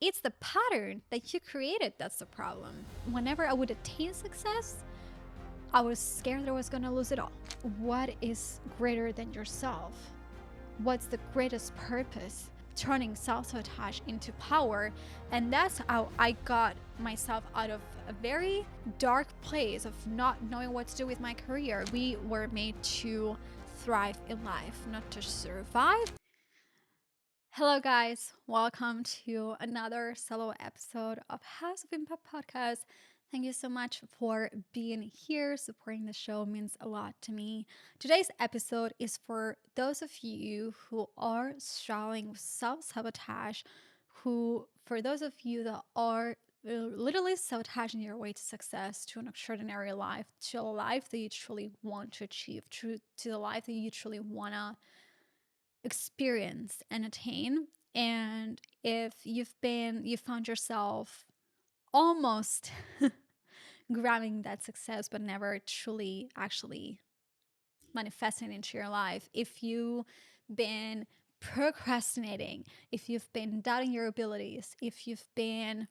It's the pattern that you created that's the problem. Whenever I would attain success, I was scared that I was going to lose it all. What is greater than yourself? What's the greatest purpose? Turning self-sabotage into power. And that's how I got myself out of a very dark place of not knowing what to do with my career. We were made to thrive in life, not to survive. Hello guys, welcome to another solo episode of House of Impact podcast. Thank you so much for being here. Supporting the show means a lot to me. Today's episode is for those of you who are struggling with self-sabotage, for those of you that are literally sabotaging your way to success, to an extraordinary life, to a life that you truly want to achieve, to the life that you truly want to experience and attain. And if you found yourself almost grabbing that success but never truly actually manifesting into your life, if you've been procrastinating, if you've been doubting your abilities, if you've been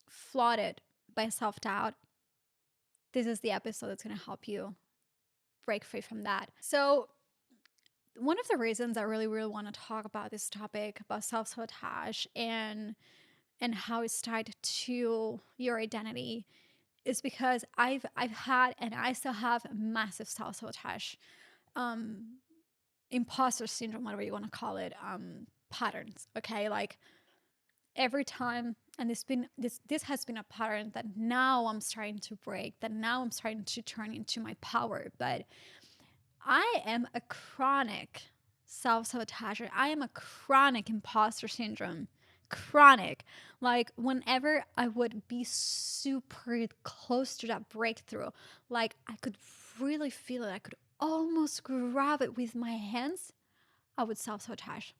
flooded by self-doubt, this is the episode that's going to help you break free from that. So one of the reasons I really want to talk about this topic about self-sabotage and how it's tied to your identity is because I've had, and I still have, massive self-sabotage, imposter syndrome, whatever you want to call it, patterns. Okay, like every time, and this has been a pattern that now I'm starting to break, that now I'm starting to turn into my power. But I am a chronic self-sabotager. I am a chronic imposter syndrome. Chronic. Like whenever I would be super close to that breakthrough, like I could really feel it, I could almost grab it with my hands, I would self-sabotage.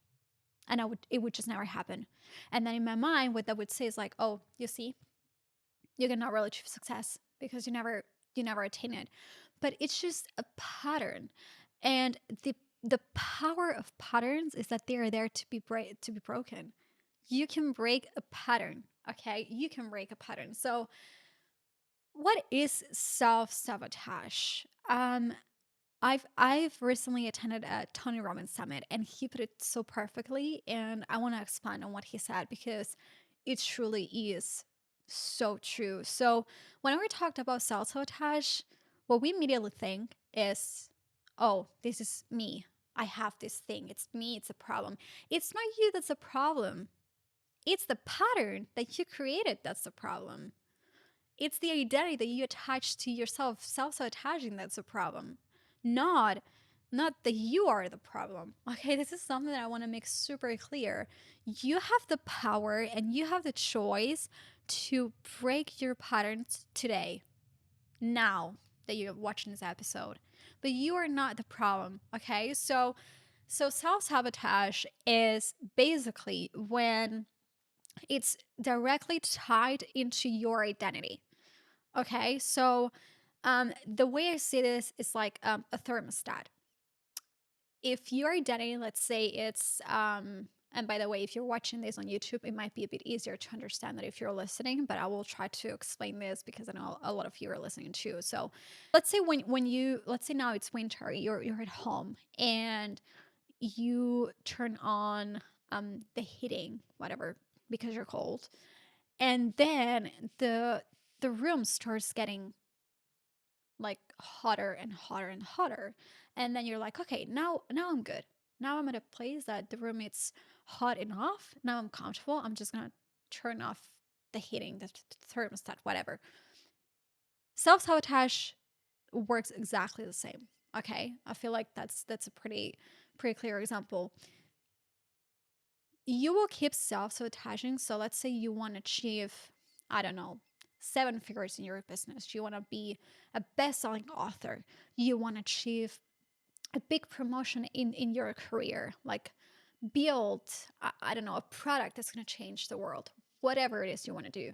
And it would just never happen. And then in my mind, what that would say is like, oh, you see, you cannot really achieve success because you never attain it. But it's just a pattern. And the power of patterns is that they are there to be broken. You can break a pattern, okay? You can break a pattern. So what is self-sabotage? I've recently attended a Tony Robbins summit, and he put it so perfectly, and I want to expand on what he said because it truly is so true. So when we talked about self-sabotage, what we immediately think is, oh, this is me. I have this thing. It's me. It's a problem. It's not you that's a problem. It's the pattern that you created that's the problem. It's the identity that you attach to yourself, self-sabotaging, that's a problem. Not that you are the problem. Okay, this is something that I want to make super clear. You have the power and you have the choice to break your patterns today, now that you're watching this episode. But you are not the problem, okay? So self-sabotage is basically when it's directly tied into your identity. Okay, so the way I see this is like a thermostat. If your identity, let's say it's, and by the way, if you're watching this on YouTube, it might be a bit easier to understand that if you're listening, but I will try to explain this because I know a lot of you are listening too. So let's say let's say now it's winter, you're at home and you turn on the heating, whatever, because you're cold. And then the room starts getting like hotter and hotter and hotter. And then you're like, okay, now I'm good. Now I'm at a place that the room is hot enough. Now I'm comfortable. I'm just gonna turn off the heating, the thermostat, whatever. Self-sabotage works exactly the same. Okay. I feel like that's a pretty clear example. You will keep self-sabotaging. So let's say you want to achieve, I don't know, 7 figures in your business. You want to be a best-selling author. You want to achieve a big promotion in your career, like build, I don't know, a product that's going to change the world, whatever it is you want to do.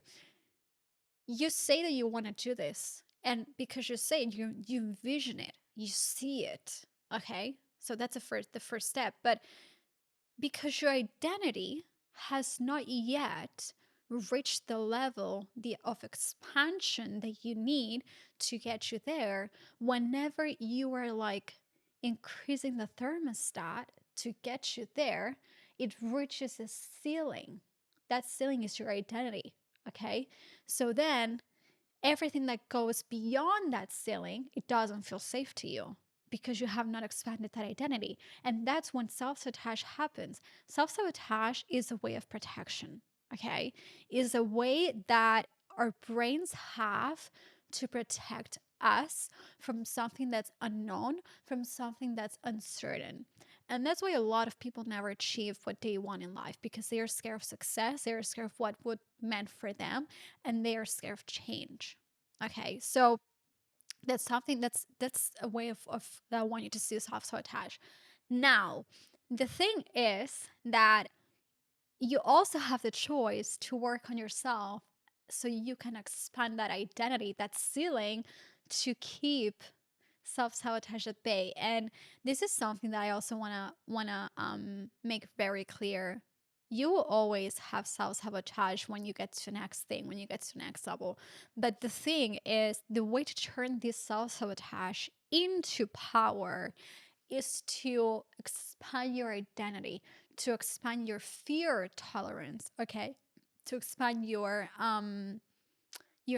You say that you want to do this, and because you say it, you envision it, you see it, okay? So that's the first step. But because your identity has not yet reached the level of expansion that you need to get you there. Whenever you are like increasing the thermostat to get you there, it reaches a ceiling. That ceiling is your identity. Okay. So then everything that goes beyond that ceiling, it doesn't feel safe to you because you have not expanded that identity. And that's when self-sabotage happens. Self-sabotage is a way of protection, okay? Is a way that our brains have to protect us from something that's unknown, from something that's uncertain. And that's why a lot of people never achieve what they want in life, because they are scared of success, they are scared of what would meant for them, and they are scared of change. Okay, so that's something that's a way of that I want you to see self-sabotage. Now, the thing is that you also have the choice to work on yourself so you can expand that identity, that ceiling, to keep self-sabotage at bay. And this is something that I also wanna make very clear. You will always have self-sabotage when you get to the next thing, when you get to the next level. But the thing is, the way to turn this self-sabotage into power is to expand your identity, to expand your fear tolerance, okay? To expand your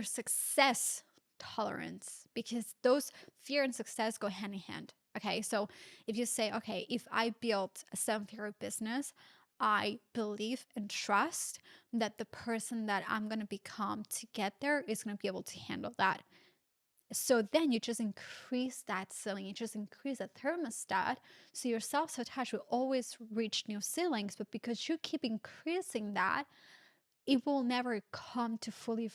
success tolerance, because those fear and success go hand in hand. Okay, so if you say, okay, if I built a seven-figure business, I believe and trust that the person that I'm going to become to get there is going to be able to handle that. So then you just increase that ceiling, you just increase the thermostat. So your self-sabotage will always reach new ceilings, but because you keep increasing that, it will never come to fully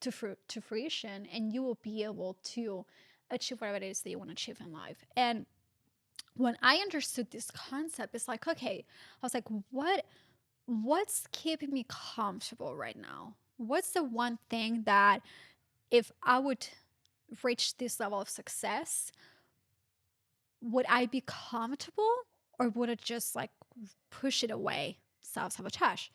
to fruition, and you will be able to achieve whatever it is that you want to achieve in life. And when I understood this concept, it's like, okay, I was like, what's keeping me comfortable right now? What's the one thing that if I would reach this level of success, would I be comfortable, or would it just like push it away? Self-sabotage.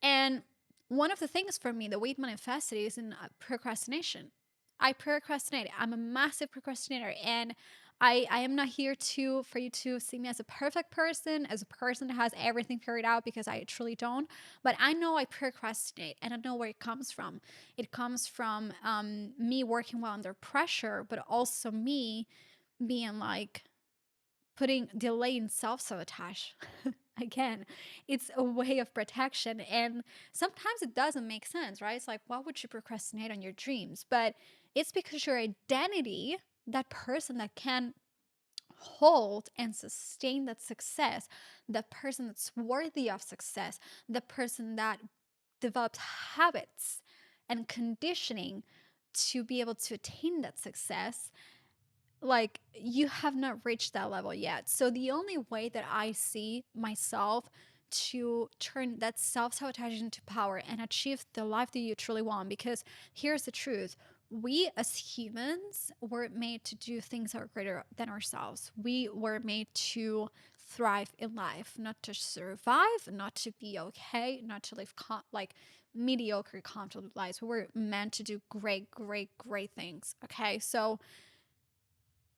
And one of the things for me, the way it manifested is in procrastination. I procrastinate. I'm a massive procrastinator, and I am not here for you to see me as a perfect person, as a person that has everything figured out, because I truly don't. But I know I procrastinate, and I know where it comes from. It comes from me working well under pressure, but also me being like putting delay in self-sabotage. Again, it's a way of protection, and sometimes it doesn't make sense, right? It's like, why would you procrastinate on your dreams? But it's because your identity, that person that can hold and sustain that success, the person that's worthy of success, the person that develops habits and conditioning to be able to attain that success, like, you have not reached that level yet. So the only way that I see myself to turn that self-sabotage into power and achieve the life that you truly want, because here's the truth: we as humans were made to do things that are greater than ourselves. We were made to thrive in life, not to survive, not to be okay, not to live like mediocre comfortable lives. We were meant to do great, great, great things. Okay, so,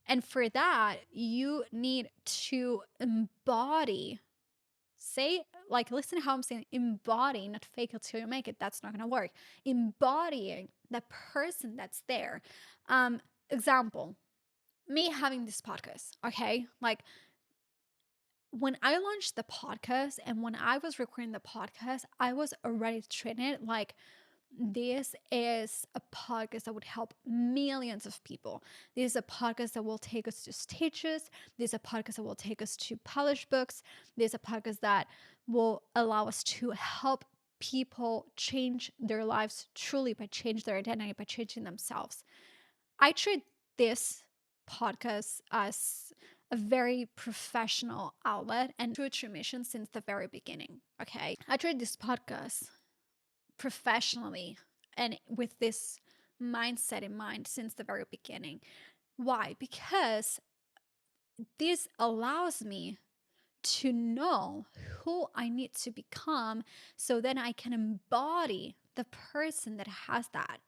and for that, you need to embody. Say, like, listen to how I'm saying embody, not fake it till you make it. That's not going to work. Embodying the person that's there. Example, me having this podcast, okay? Like, when I launched the podcast and when I was recording the podcast, I was already treating it like this is a podcast that would help millions of people. This is a podcast that will take us to stages. This is a podcast that will take us to publish books. This is a podcast that will allow us to help people change their lives truly, by changing their identity, by changing themselves. I treat this podcast as a very professional outlet and true mission since the very beginning. Okay. I treat this podcast professionally and with this mindset in mind since the very beginning. Why? Because this allows me to know who I need to become so then I can embody the person that has that.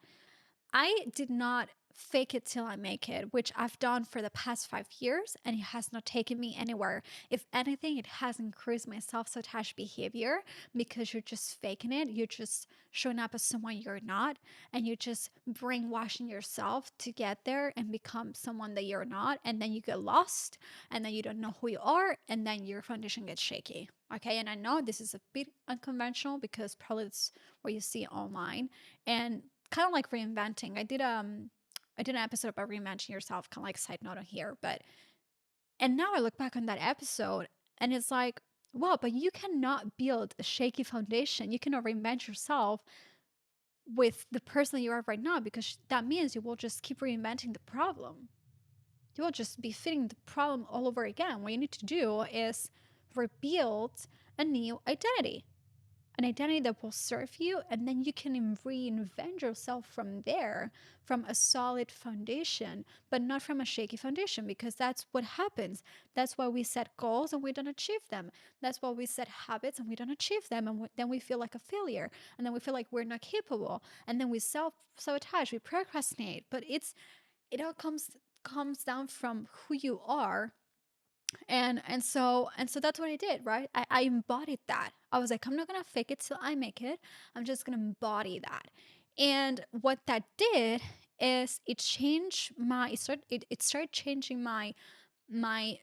I did not fake it till I make it, which I've done for the past 5 years, and it has not taken me anywhere. If anything, it has increased my self sabotage behavior because you're just faking it. You're just showing up as someone you're not, and you're just brainwashing yourself to get there and become someone that you're not. And then you get lost, and then you don't know who you are, and then your foundation gets shaky. Okay. And I know this is a bit unconventional because probably it's what you see online. And kind of like reinventing. I did an episode about reinventing yourself, kind of like side note on here, but and now I look back on that episode and it's like, well, but you cannot build a shaky foundation. You cannot reinvent yourself with the person that you are right now because that means you will just keep reinventing the problem. You will just be fitting the problem all over again. What you need to do is rebuild a new identity, an identity that will serve you, and then you can reinvent yourself from there, from a solid foundation, but not from a shaky foundation, because that's what happens. That's why we set goals and we don't achieve them. That's why we set habits and we don't achieve them, and then we feel like a failure, and then we feel like we're not capable, and then we self-sabotage, we procrastinate. But it all comes down from who you are. And so that's what I did, right? I embodied that. I was like, I'm not gonna fake it till I make it. I'm just gonna embody that. And what that did is it started changing my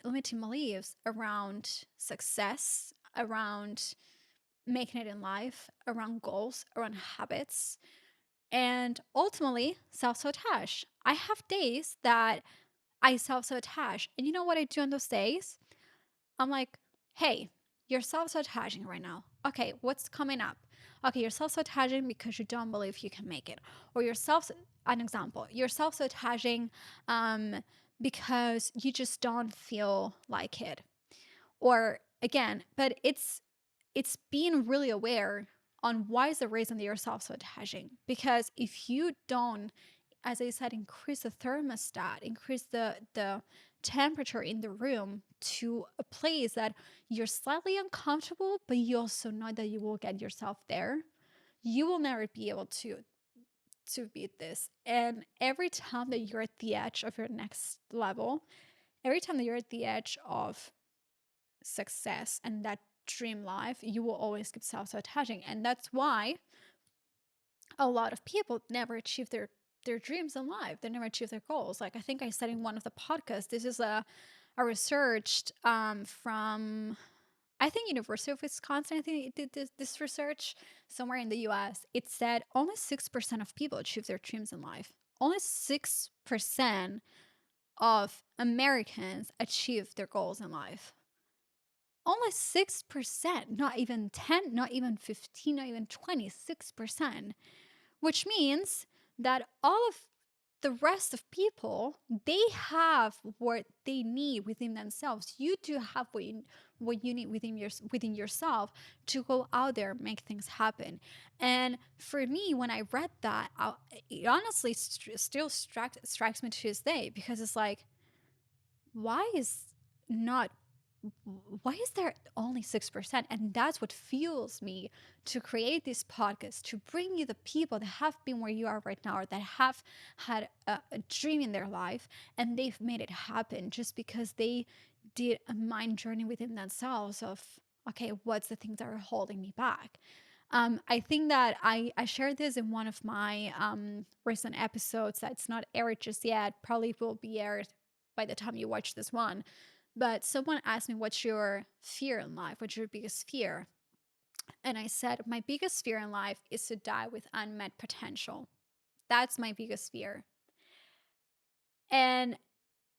limiting beliefs around success, around making it in life, around goals, around habits, and ultimately self-sabotage. I have days that I self-sabotage. And you know what I do on those days? I'm like, hey, you're self sabotaging right now. Okay, what's coming up? Okay, you're self sabotaging because you don't believe you can make it. Or an example, you're self sabotaging because you just don't feel like it. Or again, but it's being really aware on why is the reason that you're self sabotaging. Because if you don't, as I said, increase the thermostat, increase the temperature in the room to a place that you're slightly uncomfortable, but you also know that you will get yourself there, you will never be able to beat this. And every time that you're at the edge of your next level, every time that you're at the edge of success and that dream life, you will always keep self-sabotaging. And that's why a lot of people never achieve their dreams in life. They never achieve their goals. Like I think I said in one of the podcasts, this is a research from I think University of Wisconsin. I think it did this research somewhere in the US. It said only 6% of people achieve their dreams in life. Only 6% of Americans achieve their goals in life. Only 6%, not even 10, not even 15, not even 26%, which means that all of the rest of people, they have what they need within themselves. You do have what you need within yourself to go out there and make things happen. And for me, when I read that, it honestly still strikes me to this day, because it's like, why is not why is there only 6%? And that's what fuels me to create this podcast, to bring you the people that have been where you are right now, or that have had a dream in their life and they've made it happen just because they did a mind journey within themselves of, okay, what's the things that are holding me back? I think that I shared this in one of my recent episodes that's not aired just yet, probably will be aired by the time you watch this one. But someone asked me, what's your fear in life? What's your biggest fear? And I said, my biggest fear in life is to die with unmet potential. That's my biggest fear. And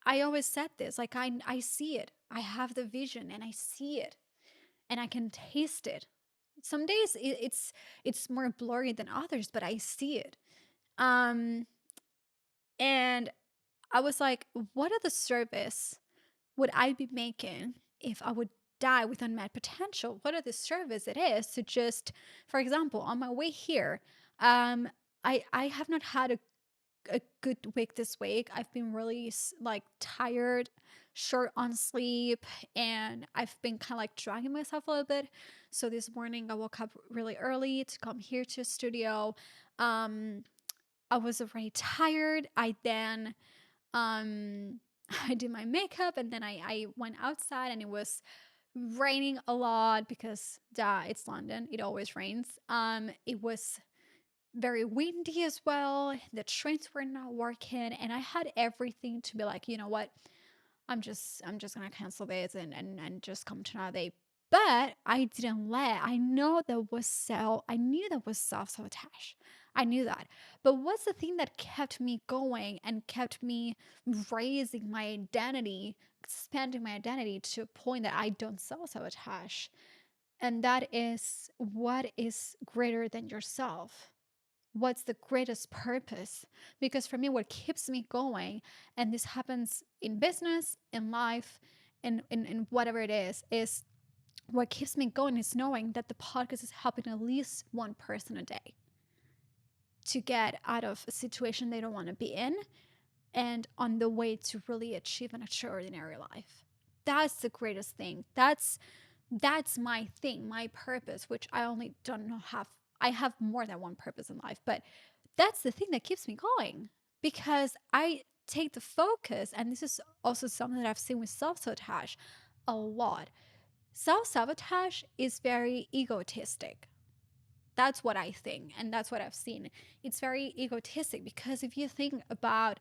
I always said this, like I see it. I have the vision and I see it and I can taste it. Some days it's more blurry than others, but I see it. Um, and I was like, what are the service would I be making if I would die with unmet potential? What are the service it is to just, for example, on my way here, um, I have not had a good week this week. I've been really like tired, short on sleep, and I've been kind of like dragging myself a little bit. So this morning I woke up really early to come here to the studio. Um, I was already tired. I then I did my makeup, and then I went outside, and it was raining a lot because duh, it's London. It always rains. It was very windy as well. The trains were not working, and I had everything to be like, you know what? I'm just gonna cancel this and just come to another day. But I didn't let. I knew that was self-sabotage. I knew that. But what's the thing that kept me going and kept me raising my identity, expanding my identity to a point that I don't self-sabotage? And that is, what is greater than yourself? What's the greatest purpose? Because for me, what keeps me going, and this happens in business, in life, in whatever it is what keeps me going is knowing that the podcast is helping at least one person a day to get out of a situation they don't want to be in, and on the way to really achieve an extraordinary life. That's the greatest thing. That's my thing, my purpose, which I only don't know have. I have more than one purpose in life, but that's the thing that keeps me going, because I take the focus, and this is also something that I've seen with self-sabotage a lot. Self-sabotage is very egotistic. That's what I think, and that's what I've seen. It's very egotistic, because if you think about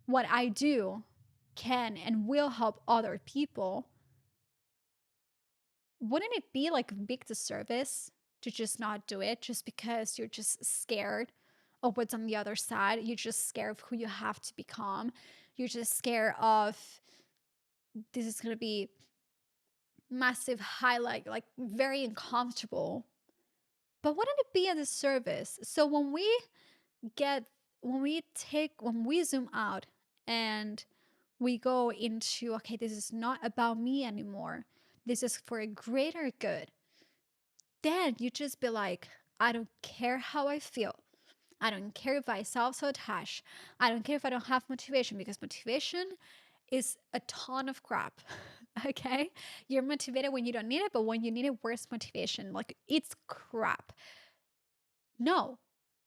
what I do can and will help other people, wouldn't it be like a big disservice to just not do it just because you're just scared of what's on the other side? You're just scared of who you have to become. You're just scared of this is going to be massive highlight, like very uncomfortable. But wouldn't it be a disservice? So get, when we zoom out and we go into, okay, this is not about me anymore. This is for a greater good. Then you just be like, I don't care how I feel. I don't care if I self-sabotage. I don't care if I don't have motivation, because motivation is a ton of crap. Okay? You're motivated when you don't need it, but when you need it, where's motivation? Like, it's crap. No,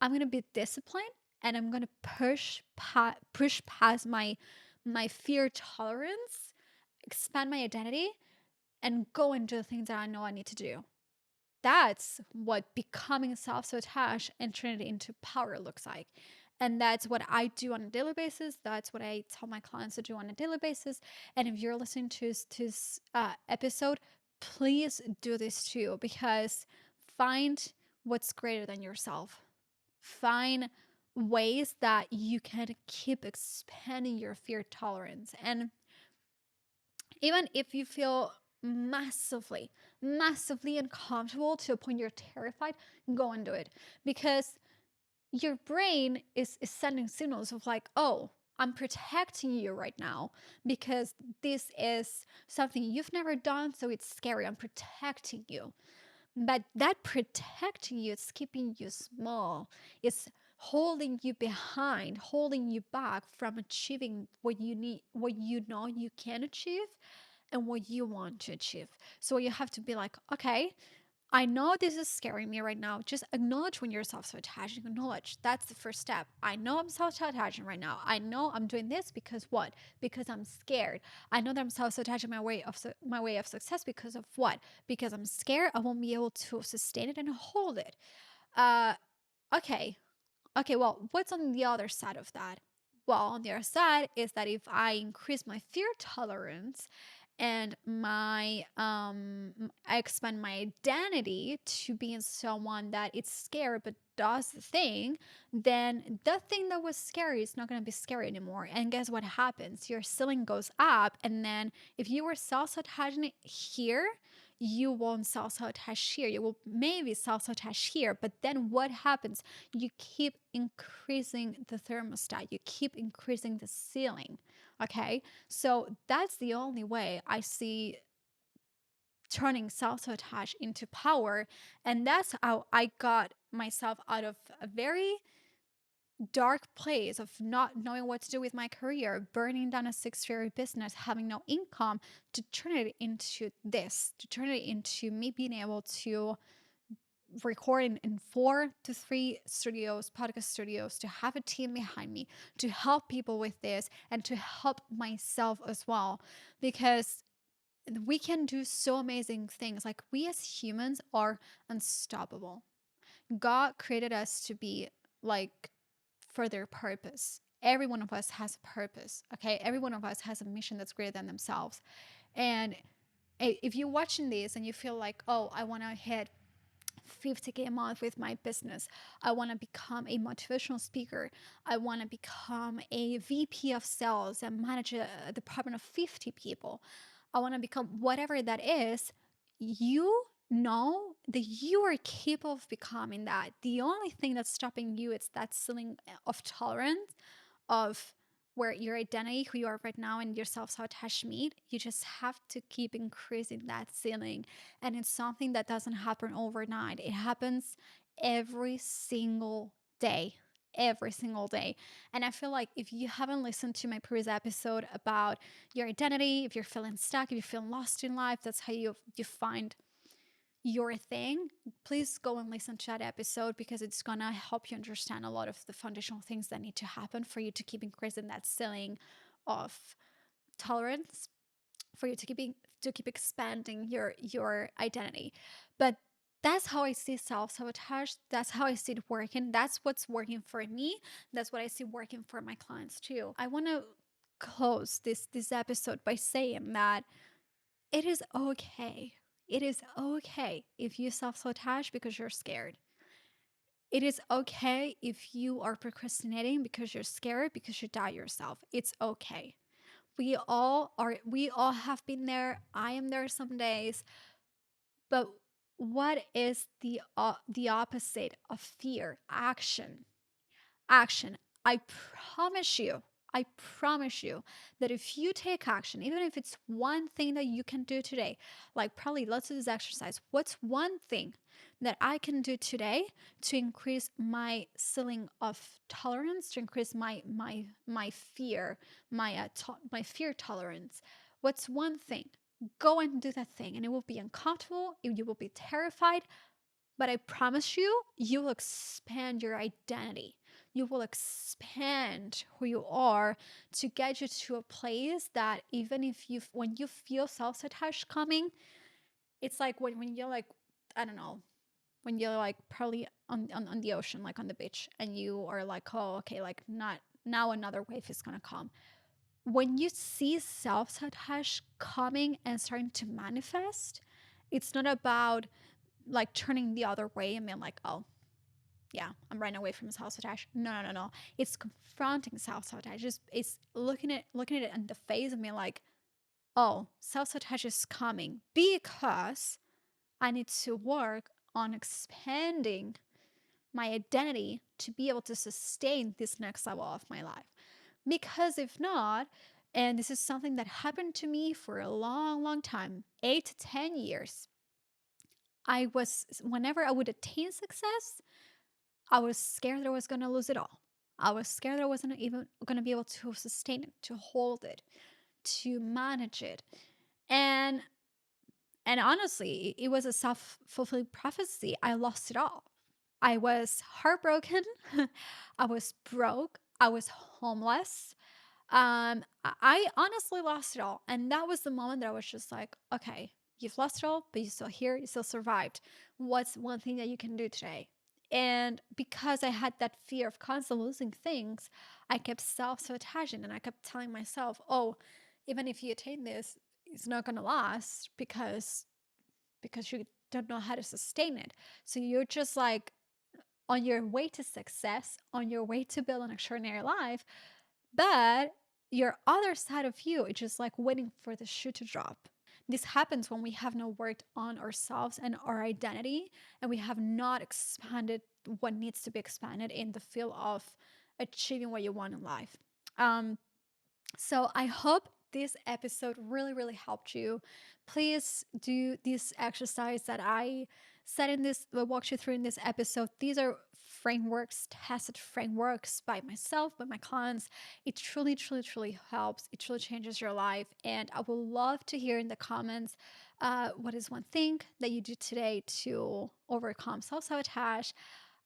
I'm going to be disciplined, and I'm going to push past my fear tolerance, expand my identity, and go and do the things that I know I need to do. That's what becoming self-sabotage and turning it into power looks like. And that's what I do on a daily basis. That's what I tell my clients to do on a daily basis. And if you're listening to this episode, please do this too, because find what's greater than yourself. Find ways that you can keep expanding your fear tolerance. And even if you feel massively uncomfortable to a point you're terrified, go and do it. Because your brain is sending signals of like, oh, I'm protecting you right now because this is something you've never done, so it's scary. I'm protecting you. But that protecting you is keeping you small. It's holding you behind, holding you back from achieving what you need, what you know you can achieve, and what you want to achieve. So you have to be like, okay, I know this is scaring me right now. Just acknowledge when you're self-sabotaging. Acknowledge. That's the first step. I know I'm self-sabotaging right now. I know I'm doing this because what? Because I'm scared. I know that I'm self-sabotaging my way of success because of what? Because I'm scared I won't be able to sustain it and hold it. Uh, okay. Okay, well, what's on the other side of that? Well, on the other side is that if I increase my fear tolerance and I expand my identity to being someone that it's scared but does the thing, then the thing that was scary is not going to be scary anymore. And guess what happens? Your ceiling goes up, and then if you were self-sabotaging here, you won't self-sabotage here. You will maybe self-sabotage here, but then what happens? You keep increasing the thermostat. You keep increasing the ceiling. Okay, so that's the only way I see turning self-sabotage into power. And that's how I got myself out of a very dark place of not knowing what to do with my career, burning down a 6-figure business, having no income, to turn it into this, to turn it into me being able to record in 4 to 3 studios, podcast studios, to have a team behind me, to help people with this, and to help myself as well. Because we can do so amazing things. Like, we as humans are unstoppable. God created us to be like for their purpose. Every one of us has a purpose. Okay. Every one of us has a mission that's greater than themselves. And if you're watching this and you feel like, oh, I want to hit 50K a month with my business, I want to become a motivational speaker, I want to become a VP of sales and manage a department of 50 people, I want to become whatever that is, you know that you are capable of becoming that. The only thing that's stopping you is that ceiling of tolerance of where your identity, who you are right now, and your self-sabotage meet. You just have to keep increasing that ceiling. And it's something that doesn't happen overnight. It happens every single day. Every single day. And I feel like if you haven't listened to my previous episode about your identity, if you're feeling stuck, if you're feeling lost in life, that's how you find your thing, please go and listen to that episode, because it's gonna help you understand a lot of the foundational things that need to happen for you to keep increasing that ceiling of tolerance, for you to keep expanding your identity. But that's how I see self-sabotage. That's how I see it working. That's what's working for me. That's what I see working for my clients too. I want to close this episode by saying that it is okay. It is okay if you self-sabotage because you're scared. It is okay if you are procrastinating because you're scared, because you doubt yourself. It's okay. We all have been there. I am there some days. But what is the opposite of fear? Action. Action. I promise you, I promise you that if you take action, even if it's one thing that you can do today, like, probably let's do this exercise. What's one thing that I can do today to increase my ceiling of tolerance, to increase my fear, my fear tolerance? What's one thing? Go and do that thing, and it will be uncomfortable. You will be terrified, but I promise you, you will expand your identity. You will expand who you are to get you to a place that, even if when you feel self-sabotage coming, it's like when you're like, I don't know, when you're like probably on the ocean, like on the beach, and you are like, oh, okay, like, not now, another wave is gonna come. When you see self-sabotage coming and starting to manifest, it's not about like turning the other way and being like, oh, yeah, I'm running away from self-sabotage. No. It's confronting self-sabotage. It's looking at it in the face and being like, oh, self-sabotage is coming because I need to work on expanding my identity to be able to sustain this next level of my life. Because if not, and this is something that happened to me for a long time, 8 to 10 years, whenever I would attain success, I was scared that I was going to lose it all. I was scared that I wasn't even going to be able to sustain it, to hold it, to manage it. And honestly, it was a self-fulfilling prophecy. I lost it all. I was heartbroken. I was broke. I was homeless. I honestly lost it all. And that was the moment that I was just like, okay, you've lost it all, but you're still here. You still survived. What's one thing that you can do today? And because I had that fear of constantly losing things, I kept self-sabotaging, and I kept telling myself, oh, even if you attain this, it's not going to last because you don't know how to sustain it. So you're just like on your way to success, on your way to build an extraordinary life, but your other side of you is just like waiting for the shoe to drop. This happens when we have not worked on ourselves and our identity, and we have not expanded what needs to be expanded in the field of achieving what you want in life. So I hope this episode really helped you. Please do this exercise that I said in this, walked you through in this episode. These are frameworks, tested frameworks by myself, by my clients. It truly, truly, truly helps. It truly changes your life. And I would love to hear in the comments what is one thing that you do today to overcome self-sabotage.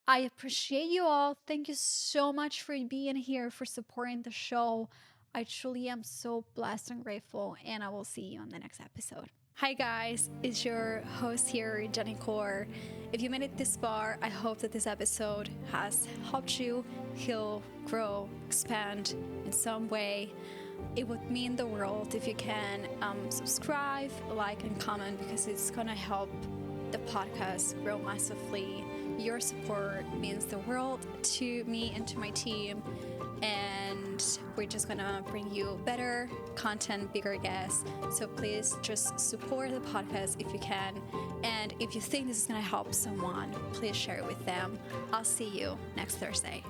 I appreciate you all. Thank you so much for being here, for supporting the show. I truly am so blessed and grateful, and I will see you on the next episode. Hi guys, it's your host here, Jenny Core. If you made it this far, I hope that this episode has helped you heal, grow, expand in some way. It would mean the world if you can subscribe, like, and comment, because it's gonna help the podcast grow massively. Your support means the world to me and to my team, and we're just gonna bring you better content, bigger guests. So please just support the podcast if you can, and if you think this is gonna help someone, please share it with them. I'll see you next Thursday.